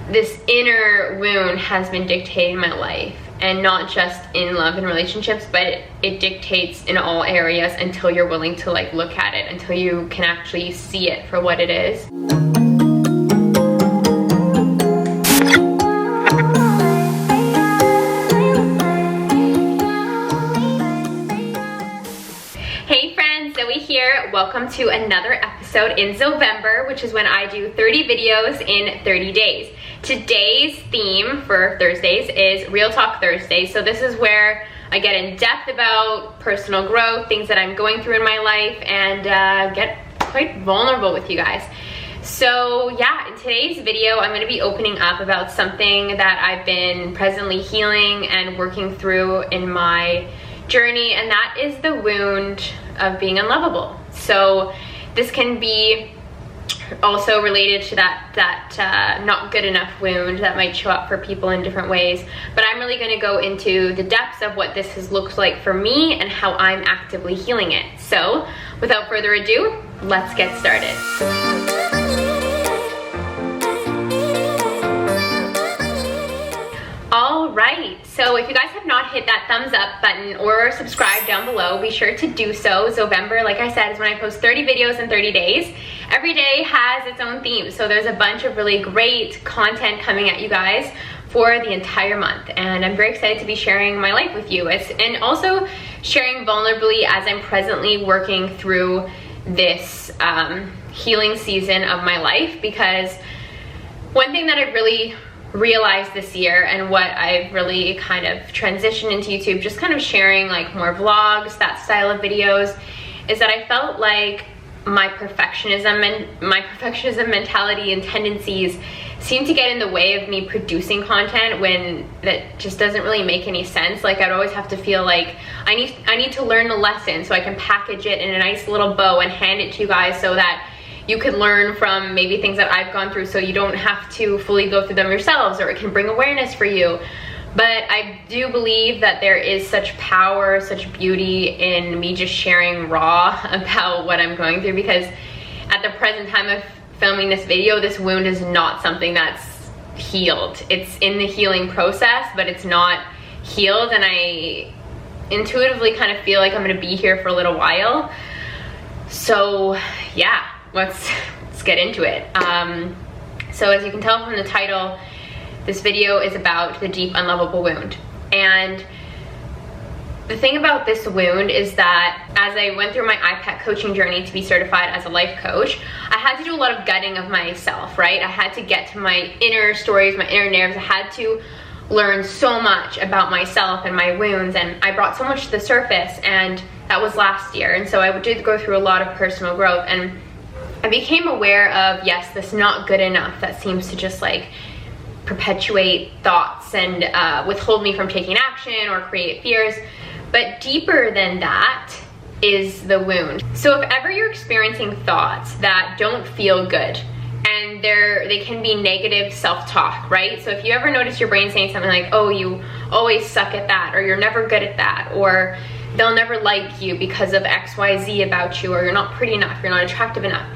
this inner wound has been dictating my life, and not just in love and relationships, but it dictates in all areas until you're willing to like look at it, until you can actually see it for what it is. Here, welcome to another episode in November, which is when I do 30 videos in 30 days. Today's theme for Thursdays is Real Talk Thursday. So this is where I get in depth about personal growth, things that I'm going through in my life, and get quite vulnerable with you guys. So yeah, in today's video, I'm going to be opening up about something that I've been presently healing and working through in my journey, and that is the wound of being unlovable. So this can be also related to that not good enough wound that might show up for people in different ways, but I'm really going to go into the depths of what this has looked like for me and how I'm actively healing it. So without further ado, let's get started. Alright, so if you guys have not hit that thumbs up button or subscribe down below, be sure to do so. November, like I said, is when I post 30 videos in 30 days. Every day has its own theme, so there's a bunch of really great content coming at you guys for the entire month, and I'm very excited to be sharing my life with you, and also sharing vulnerably as I'm presently working through this healing season of my life. Because one thing that I've really realized this year, and what I've really kind of transitioned into YouTube, just kind of sharing like more vlogs, that style of videos, is that I felt like my perfectionism mentality and tendencies seem to get in the way of me producing content when that just doesn't really make any sense. Like I'd always have to feel like I need to learn the lesson so I can package it in a nice little bow and hand it to you guys so that you could learn from maybe things that I've gone through, so you don't have to fully go through them yourselves, or it can bring awareness for you. But I do believe that there is such power, such beauty in me just sharing raw about what I'm going through, because at the present time of filming this video, this wound is not something that's healed. It's in the healing process, but it's not healed, and I intuitively kind of feel like I'm gonna be here for a little while. So yeah, let's get into it. So as you can tell from the title, this video is about the deep unlovable wound. And the thing about this wound is that as I went through my IPEC coaching journey to be certified as a life coach, I had to do a lot of gutting of myself, right? I had to get to my inner stories, my inner narratives. I had to learn so much about myself and my wounds, and I brought so much to the surface, and that was last year. And so I did go through a lot of personal growth, and I became aware of, yes, this not good enough that seems to just like perpetuate thoughts and withhold me from taking action or create fears. But deeper than that is the wound. So if ever you're experiencing thoughts that don't feel good, and they can be negative self-talk, right? So if you ever notice your brain saying something like, oh, you always suck at that, or you're never good at that, or they'll never like you because of XYZ about you, or you're not pretty enough, you're not attractive enough.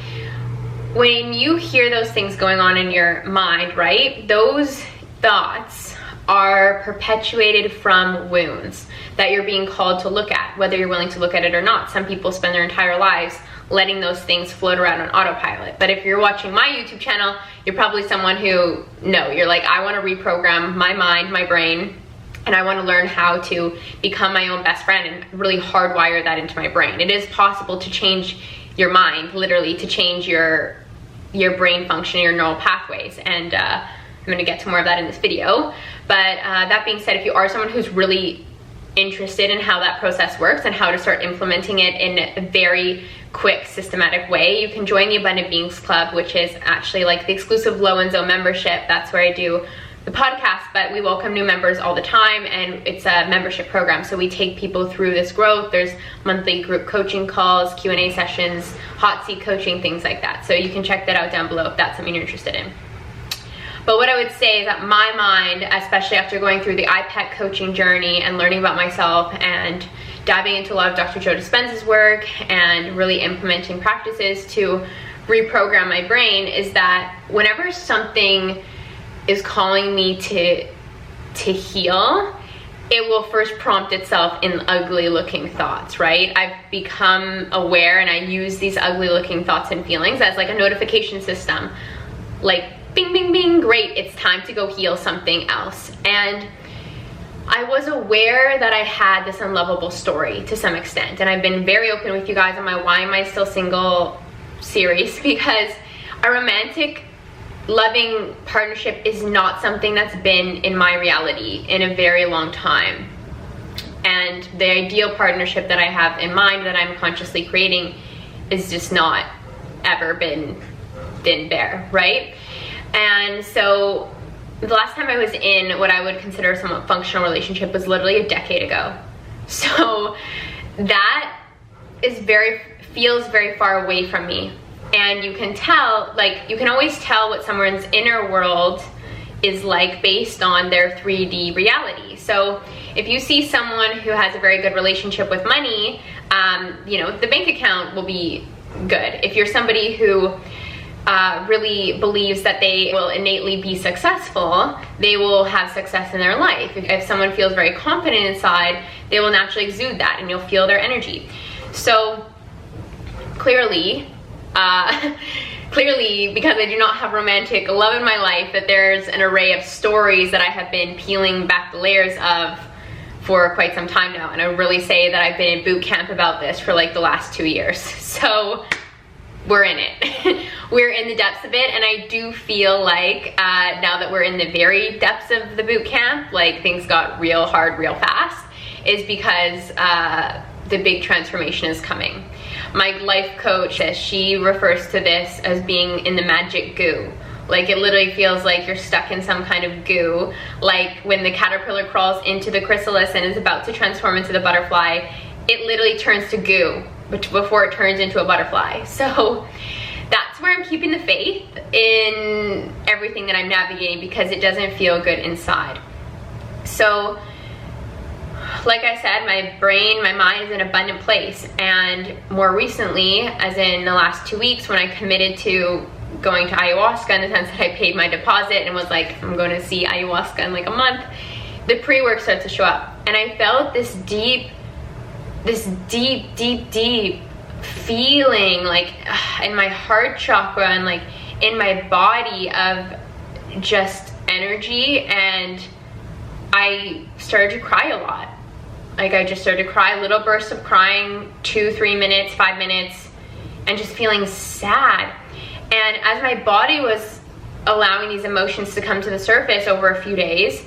When you hear those things going on in your mind, right, those thoughts are perpetuated from wounds that you're being called to look at, whether you're willing to look at it or not. Some people spend their entire lives letting those things float around on autopilot. But if you're watching my YouTube channel, you're probably someone who, no, you're like, I want to reprogram my mind, my brain, and I want to learn how to become my own best friend and really hardwire that into my brain. It is possible to change your mind, literally, to change your brain function, your neural pathways, and I'm going to get to more of that in this video. But that being said, if you are someone who's really interested in how that process works and how to start implementing it in a very quick, systematic way, you can join the Abundant Beings Club, which is actually like the exclusive Low and Zone membership. That's where I do the podcast, but we welcome new members all the time, and it's a membership program. So we take people through this growth. There's monthly group coaching calls, Q&A sessions, hot seat coaching, things like that. So you can check that out down below if that's something you're interested in. But what I would say is that my mind, especially after going through the IPEC coaching journey and learning about myself and diving into a lot of Dr. Joe Dispenza's work and really implementing practices to reprogram my brain, is that whenever something is calling me to heal, it will first prompt itself in ugly looking thoughts, right? I've become aware and I use these ugly looking thoughts and feelings as like a notification system. Like, bing, bing, bing, great, it's time to go heal something else. And I was aware that I had this unlovable story to some extent. And I've been very open with you guys on my Why Am I Still Single series, because a romantic loving partnership is not something that's been in my reality in a very long time. And the ideal partnership that I have in mind that I'm consciously creating is just not ever been there, right? And so the last time I was in what I would consider a somewhat functional relationship was literally a decade ago. So that is feels very far away from me. And you can tell, like, you can always tell what someone's inner world is like based on their 3D reality. So if you see someone who has a very good relationship with money, you know, the bank account will be good. If you're somebody who really believes that they will innately be successful, they will have success in their life. If someone feels very confident inside, they will naturally exude that and you'll feel their energy. So clearly, because I do not have romantic love in my life, that there's an array of stories that I have been peeling back the layers of for quite some time now. And I really say that I've been in boot camp about this for like the last 2 years. So we're in it. We're in the depths of it. And I do feel like now that we're in the very depths of the boot camp, like things got real hard real fast, is because the big transformation is coming. My life coach, she refers to this as being in the magic goo. Like, it literally feels like you're stuck in some kind of goo. Like when the caterpillar crawls into the chrysalis and is about to transform into the butterfly, it literally turns to goo before it turns into a butterfly. So that's where I'm keeping the faith in everything that I'm navigating, because it doesn't feel good inside. So like I said, my brain, my mind is in an abundant place. And more recently, as in the last 2 weeks, when I committed to going to ayahuasca, in the sense that I paid my deposit and was like, I'm going to see ayahuasca in like a month, the pre-work started to show up. And I felt this deep feeling, like in my heart chakra and like in my body, of just energy. And I started to cry a lot. Like, I just started to cry, little bursts of crying, 2, 3 minutes, 5 minutes, and just feeling sad. And as my body was allowing these emotions to come to the surface over a few days,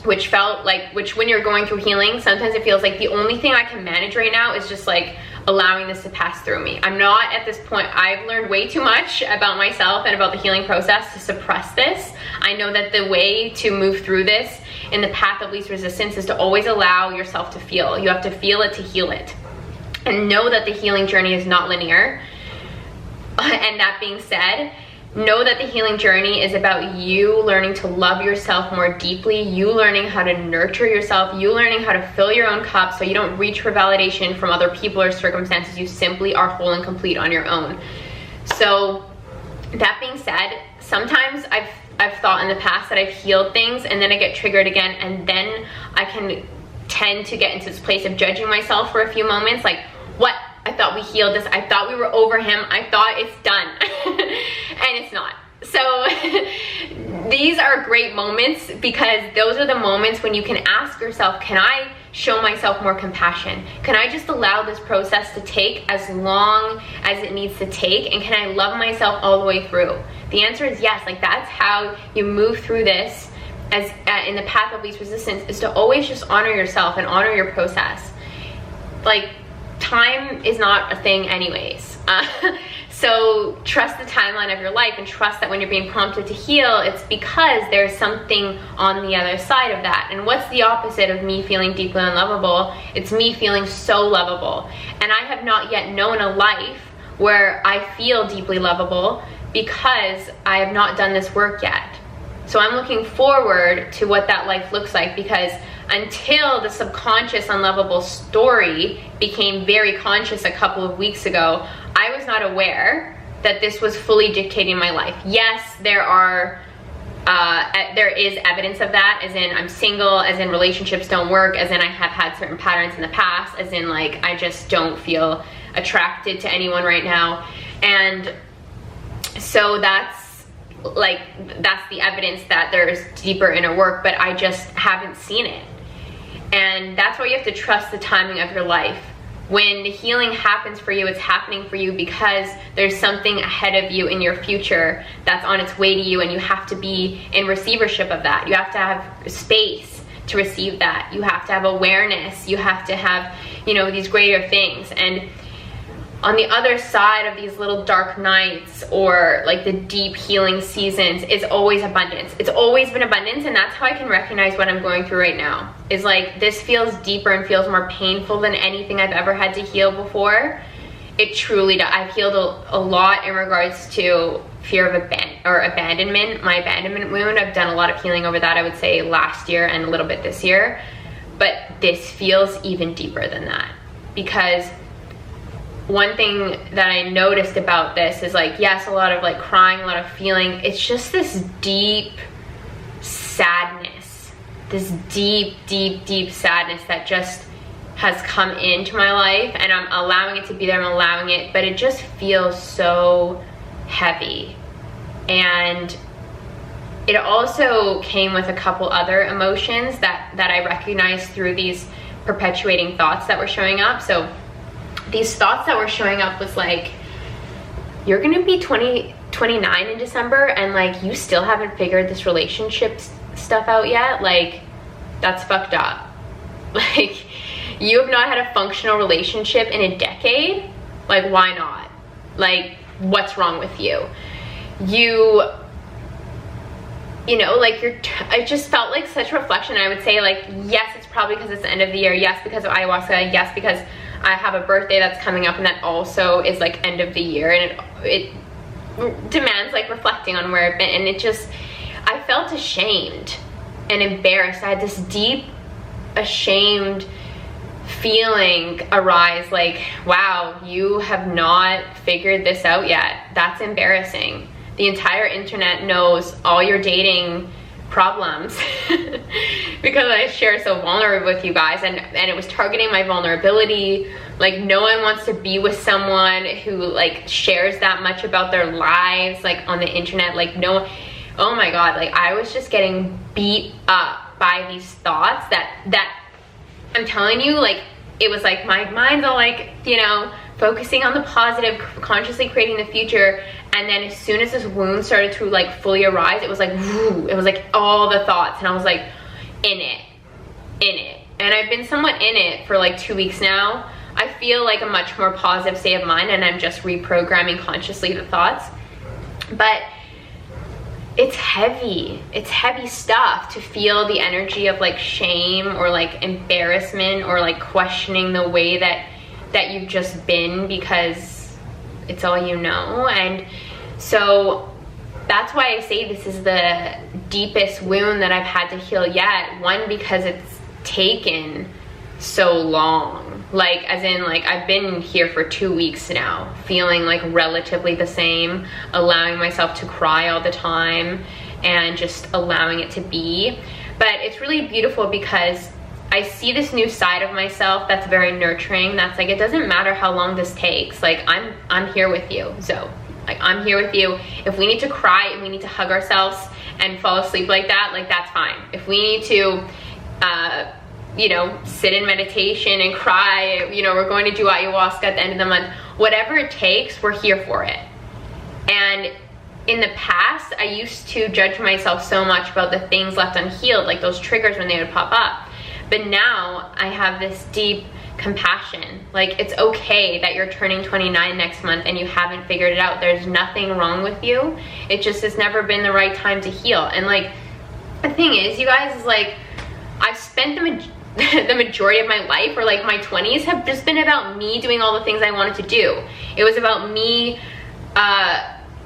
which when you're going through healing, sometimes it feels like the only thing I can manage right now is just like allowing this to pass through me. I'm not at this point, I've learned way too much about myself and about the healing process to suppress this. I know that the way to move through this in the path of least resistance is to always allow yourself to feel. You have to feel it to heal it. And know that the healing journey is not linear. And that being said, know that the healing journey is about you learning to love yourself more deeply, you learning how to nurture yourself, you learning how to fill your own cup so you don't reach for validation from other people or circumstances. You simply are whole and complete on your own. So that being said, sometimes I've thought in the past that I've healed things and then I get triggered again, and then I can tend to get into this place of judging myself for a few moments, like, what? I thought we healed this. I thought we were over him. I thought it's done. And it's not. So these are great moments, because those are the moments when you can ask yourself, can I show myself more compassion? Can I just allow this process to take as long as it needs to take? And can I love myself all the way through? The answer is yes. Like, that's how you move through this as in the path of least resistance, is to always just honor yourself and honor your process. Like, time is not a thing anyways. So trust the timeline of your life, and trust that when you're being prompted to heal, it's because there's something on the other side of that. And what's the opposite of me feeling deeply unlovable? It's me feeling so lovable. And I have not yet known a life where I feel deeply lovable, because I have not done this work yet. So I'm looking forward to what that life looks like, because until the subconscious unlovable story became very conscious a couple of weeks ago, I was not aware that this was fully dictating my life. Yes, there are there is evidence of that, as in I'm single, as in relationships don't work, as in I have had certain patterns in the past, as in like I just don't feel attracted to anyone right now. And so that's the evidence that there's deeper inner work, but I just haven't seen it. And that's why you have to trust the timing of your life. When the healing happens for you, it's happening for you because there's something ahead of you in your future that's on its way to you, and you have to be in receivership of that. You have to have space to receive that. You have to have awareness. You have to have, you know, these greater things. And on the other side of these little dark nights, or like the deep healing seasons, is always abundance. It's always been abundance, and that's how I can recognize what I'm going through right now. Is like, this feels deeper and feels more painful than anything I've ever had to heal before. It truly does. I've healed a lot in regards to fear of abandonment, my abandonment wound. I've done a lot of healing over that, I would say last year and a little bit this year. But this feels even deeper than that, because one thing that I noticed about this is like, yes, a lot of like crying, a lot of feeling. It's just this deep sadness, this deep, deep, deep sadness that just has come into my life, and I'm allowing it to be there, I'm allowing it, but it just feels so heavy. And it also came with a couple other emotions that I recognized through these perpetuating thoughts that were showing up. So these thoughts that were showing up was like, you're gonna be 29 in December, and like you still haven't figured this relationship stuff out yet. Like, that's fucked up. Like, you have not had a functional relationship in a decade. Like, why not? Like, what's wrong with you? You know, like I just felt like such reflection. I would say like, yes, it's probably because it's the end of the year. Yes, because of ayahuasca. Yes, because I have a birthday that's coming up, and that also is like end of the year, and it demands like reflecting on where I've been. And it just, I felt ashamed and embarrassed. I had this deep ashamed feeling arise, like, wow, you have not figured this out yet. That's embarrassing. The entire internet knows all your dating problems because I share so vulnerable with you guys, and it was targeting my vulnerability. Like, no one wants to be with someone who like shares that much about their lives like on the internet. Like, no, oh my god, like I was just getting beat up by these thoughts that I'm telling you, like, it was like my mind's all like, you know, focusing on the positive, consciously creating the future. And then as soon as this wound started to like fully arise, it was like, whoo, it was like all the thoughts, and I was like in it. And I've been somewhat in it for like 2 weeks now. I feel like a much more positive state of mind, and I'm just reprogramming consciously the thoughts. But it's heavy stuff to feel the energy of like shame or like embarrassment or like questioning the way that you've just been, because it's all you know. And so that's why I say this is the deepest wound that I've had to heal yet. One, because it's taken so long. Like, as in, like, I've been here for 2 weeks now, feeling like relatively the same, allowing myself to cry all the time and just allowing it to be. But it's really beautiful because I see this new side of myself that's very nurturing. That's like, it doesn't matter how long this takes. Like, I'm here with you, Zoe. Like, I'm here with you. If we need to cry and we need to hug ourselves and fall asleep like that, like, that's fine. If we need to, you know, sit in meditation and cry, you know, we're going to do ayahuasca at the end of the month, whatever it takes, we're here for it. And in the past, I used to judge myself so much about the things left unhealed, like those triggers when they would pop up. But now I have this deep compassion. Like, it's okay that you're turning 29 next month and you haven't figured it out. There's nothing wrong with you. It just has never been the right time to heal. And like, the thing is, you guys, is like, I've spent the majority of my life, or like my 20s, have just been about me doing all the things I wanted to do. It was about me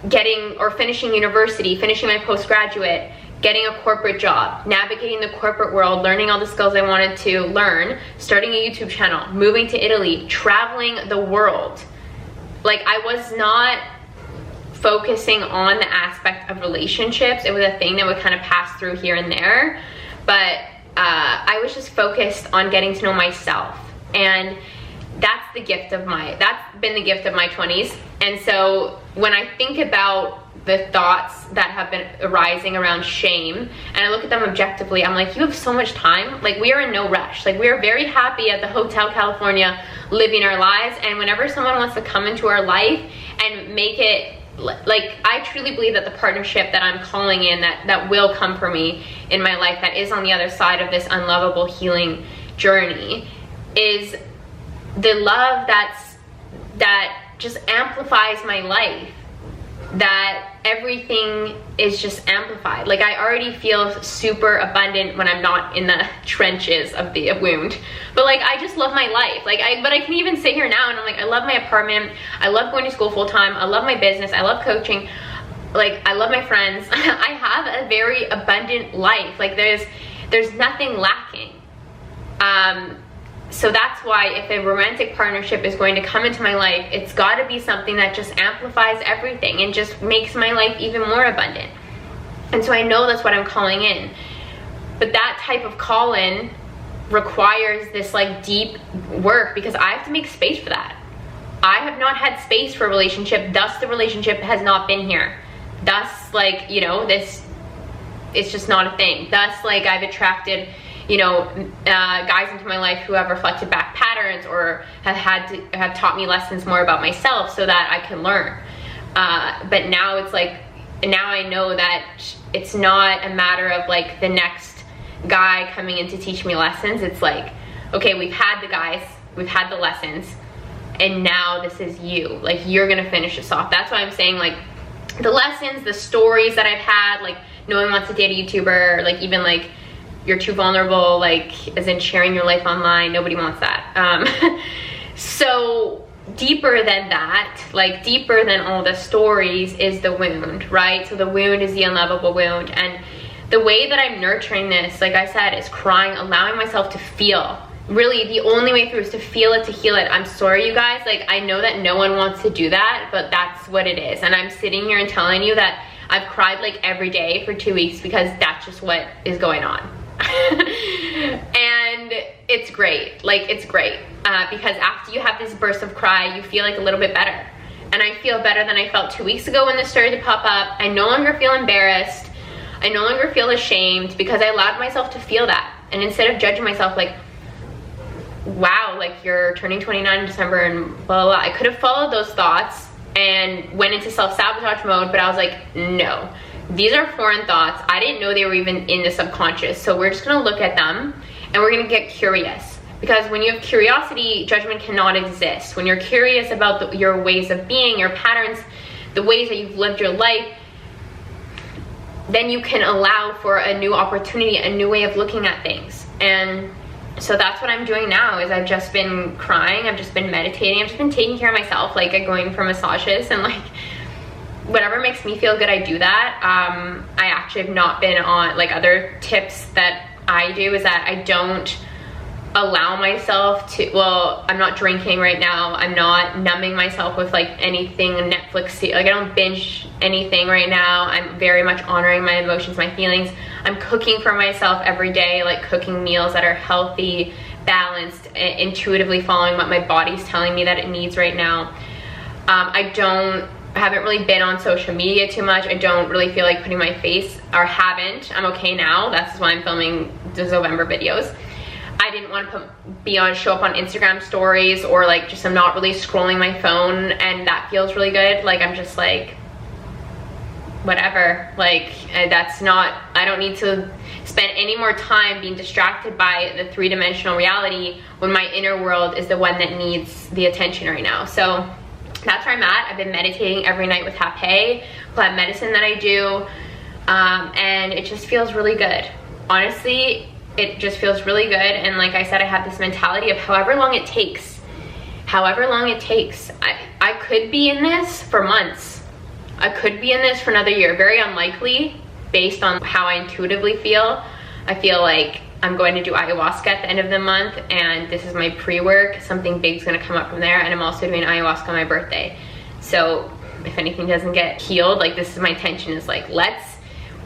getting or finishing university, finishing my postgraduate, getting a corporate job, navigating the corporate world, learning all the skills I wanted to learn, starting a YouTube channel, moving to Italy, traveling the world. Like, I was not focusing on the aspect of relationships. It was a thing that would kind of pass through here and there, but I was just focused on getting to know myself, and that's been the gift of my 20s. And so when I think about the thoughts that have been arising around shame, and I look at them objectively, I'm like, you have so much time. Like, we are in no rush. Like, we are very happy at the Hotel California living our lives, and whenever someone wants to come into our life and make it, like, I truly believe that the partnership that I'm calling in, that will come for me in my life, that is on the other side of this unlovable healing journey, is the love that just amplifies my life, that everything is just amplified. Like, I already feel super abundant when I'm not in the trenches of the wound, but like, I just love my life. Like, but I can even sit here now and I'm like, I love my apartment, I love going to school full time, I love my business, I love coaching, like, I love my friends. I have a very abundant life. Like, there's nothing lacking. So that's why if a romantic partnership is going to come into my life, it's got to be something that just amplifies everything and just makes my life even more abundant. And so I know that's what I'm calling in. But that type of call in requires this like deep work, because I have to make space for that. I have not had space for a relationship, thus the relationship has not been here. Thus, like, you know, this, it's just not a thing. Thus, like, I've attracted, you know, guys into my life who have reflected back patterns or have taught me lessons more about myself so that I can learn. But now it's like, now I know that it's not a matter of like the next guy coming in to teach me lessons. It's like, okay, we've had the guys, we've had the lessons, and now this is you. Like, you're gonna finish this off. That's why I'm saying, like, the lessons, the stories that I've had, like, no one wants to date a YouTuber, like, even like, you're too vulnerable, like, as in sharing your life online, nobody wants that. So deeper than that, like deeper than all the stories, is the wound, right? So the wound is the unlovable wound, and the way that I'm nurturing this, like I said, is crying, allowing myself to feel. Really, the only way through is to feel it, to heal it. I'm sorry, you guys, like, I know that no one wants to do that, but that's what it is. And I'm sitting here and telling you that I've cried like every day for 2 weeks because that's just what is going on. And it's great, like, it's great, because after you have this burst of cry, you feel like a little bit better. And I feel better than I felt 2 weeks ago when this started to pop up. I no longer feel embarrassed. I no longer feel ashamed, because I allowed myself to feel that. And instead of judging myself like, wow, like, you're turning 29 in December and blah, blah, blah, I could have followed those thoughts and went into self-sabotage mode, but I was like, no, these are foreign thoughts. I didn't know they were even in the subconscious. So we're just gonna look at them and we're gonna get curious. Because when you have curiosity, judgment cannot exist. When you're curious about your ways of being, your patterns, the ways that you've lived your life, then you can allow for a new opportunity, a new way of looking at things. And so that's what I'm doing now, is I've just been crying, I've just been meditating, I've just been taking care of myself, like going for massages, and like, whatever makes me feel good, I do that. I actually have not been on, like, other tips that I do is that I don't allow myself to, well, I'm not drinking right now, I'm not numbing myself with like anything Netflix, like, I don't binge anything right now. I'm very much honoring my emotions, my feelings. I'm cooking for myself every day, like cooking meals that are healthy, balanced, intuitively following what my body's telling me that it needs right now. I haven't really been on social media too much. I don't really feel like putting my face, or haven't. I'm okay now. That's why I'm filming the November videos. I didn't want to show up on Instagram stories, or like, just, I'm not really scrolling my phone, and that feels really good. Like, I'm just like, whatever, like, that's not, I don't need to spend any more time being distracted by the three-dimensional reality when my inner world is the one that needs the attention right now. So that's where I'm at. I've been meditating every night with Hape, plant medicine that I do, and it just feels really good. Honestly, it just feels really good. And like I said, I have this mentality of however long it takes. I could be in this for months. I could be in this for another year. Very unlikely, based on how I intuitively feel. I feel like I'm going to do ayahuasca at the end of the month, and this is my pre-work. Something big's gonna come up from there, and I'm also doing ayahuasca on my birthday. So if anything doesn't get healed, like this is my intention, is like, let's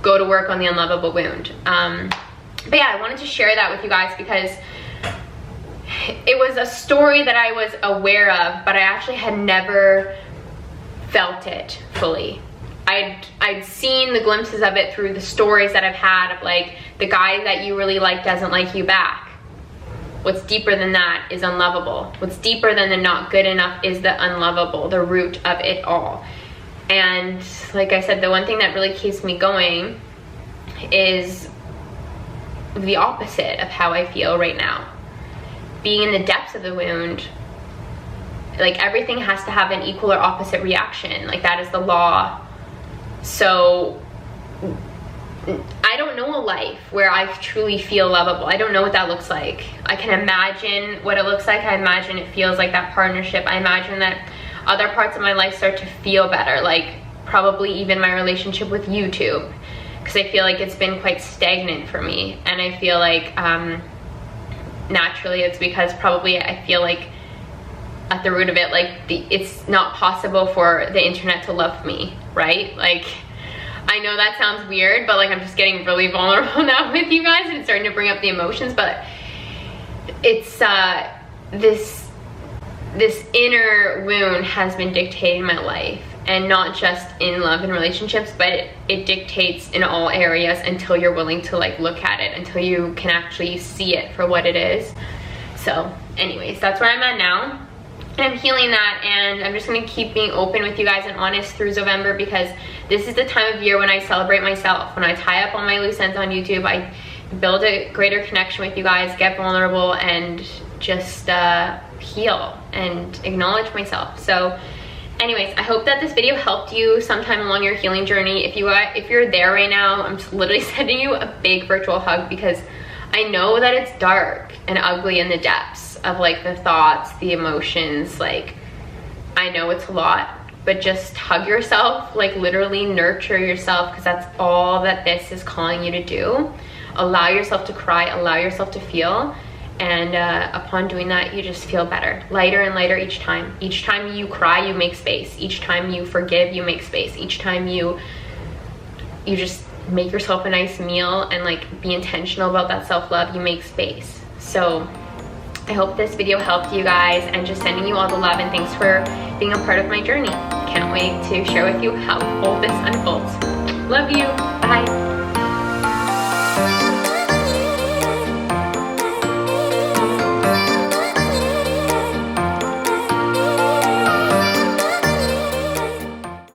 go to work on the unlovable wound. But yeah, I wanted to share that with you guys because it was a story that I was aware of, but I actually had never felt it fully. I'd seen the glimpses of it through the stories that I've had of like, the guy that you really like doesn't like you back. What's deeper than that is unlovable. What's deeper than the not good enough is the unlovable, the root of it all. And like I said, the one thing that really keeps me going is the opposite of how I feel right now. Being in the depths of the wound, like everything has to have an equal or opposite reaction. Like that is the law. So I don't know a life where I truly feel lovable. I don't know what that looks like. I can imagine what it looks like. I imagine it feels like that partnership. I imagine that other parts of my life start to feel better, like probably even my relationship with YouTube, because I feel like it's been quite stagnant for me. And I feel like naturally it's because probably I feel like at the root of it, like it's not possible for the internet to love me, right? Like, I know that sounds weird, but like I'm just getting really vulnerable now with you guys and it's starting to bring up the emotions, but it's this inner wound has been dictating my life, and not just in love and relationships, but it dictates in all areas until you're willing to like look at it, until you can actually see it for what it is. So anyways, that's where I'm at now. And I'm healing that, and I'm just gonna keep being open with you guys and honest through November, because this is the time of year when I celebrate myself, when I tie up all my loose ends on YouTube, I build a greater connection with you guys, get vulnerable, and just heal and acknowledge myself. So anyways, I hope that this video helped you sometime along your healing journey. If you're there right now, I'm just literally sending you a big virtual hug, because I know that it's dark and ugly in the depths of like the thoughts, the emotions. Like, I know it's a lot, but just hug yourself, like literally nurture yourself, because that's all that this is calling you to do. Allow yourself to cry, allow yourself to feel, and upon doing that, you just feel better, lighter and lighter each time. Each time you cry, you make space. Each time you forgive, you make space. Each time you just make yourself a nice meal and like be intentional about that self-love, you make space. So I hope this video helped you guys, and just sending you all the love and thanks for being a part of my journey. Can't wait to share with you how bold this